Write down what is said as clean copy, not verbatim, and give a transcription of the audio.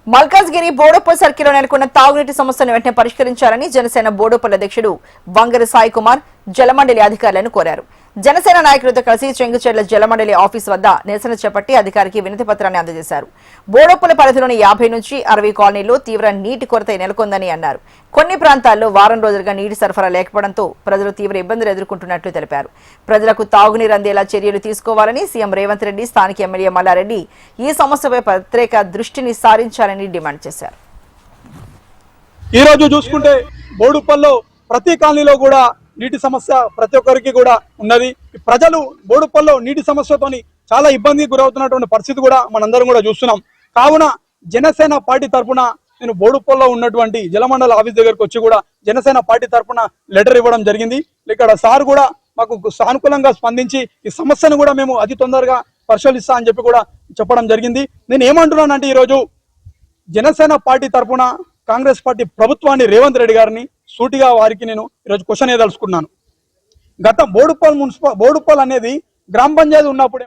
మల్కాజ్గిరి బోడుప్పల్ సర్కిల్లో నెలకొన్న తాగునీటి సమస్యను వెంటనే పరిష్కరించాలని జనసేన బోడుప్పల్ అధ్యక్షుడు వంగరి సాయి కుమార్ జలమండలి అధికారులను కోరారు. జనసేన నాయకులతో కలిసి చెంగుచెర్ల జలమండలి ఆఫీస్ వద్ద నిరసన చేపట్టి అధికారికి వినతి పత్రాన్ని అందజేశారు. బోడుప్పల్ పరిధిలోని 50 నుంచి 60 కాలనీల్లో తీవ్ర నీటి కొరత నెలకొందని అన్నారు. కొన్ని ప్రాంతాల్లో వారం రోజులుగా నీటి సరఫరా లేకపోవడంతో ప్రజలు తీవ్ర ఇబ్బందులు ఎదుర్కొంటున్నట్లు తెలిపారు. ప్రజలకు తాగునీరు అందేలా చర్యలు తీసుకోవాలని సీఎం రేవంత్ రెడ్డి, స్థానిక ఎమ్మెల్యే మల్లారెడ్డి ఈ సమస్యపై ప్రత్యేక దృష్టిని సారించాలని డిమాండ్ చేశారు. ఈ రోజు చూసుకుంటే బోడుప్పల్లో ప్రతి కాలనీలో కూడా నీటి సమస్య ప్రతి ఒక్కరికి కూడా ఉన్నది. ప్రజలు బోడుప్పల్లో నీటి సమస్యతోని చాలా ఇబ్బందికి గురవుతున్నటువంటి పరిస్థితి కూడా మనందరం కూడా చూస్తున్నాం. కావున జనసేన పార్టీ తరఫున నేను బోడుప్పల్లో ఉన్నటువంటి జలమండల ఆఫీస్ దగ్గరకు వచ్చి కూడా జనసేన పార్టీ తరఫున లెటర్ ఇవ్వడం జరిగింది. ఇక్కడ సార్ కూడా మాకు సానుకూలంగా స్పందించి ఈ సమస్యను కూడా మేము అతి తొందరగా పరిశీలిస్తా అని చెప్పి కూడా చెప్పడం జరిగింది. నేను ఏమంటున్నానంటే ఈరోజు జనసేన పార్టీ తరఫున కాంగ్రెస్ పార్టీ ప్రభుత్వాన్ని రేవంత్ రెడ్డి గారిని సూటిగా వారికి నేను ఈరోజు క్వశ్చన్ ఏదలుచుకున్నాను. గత బోడుప్పల్ అనేది గ్రామ పంచాయతీ ఉన్నప్పుడే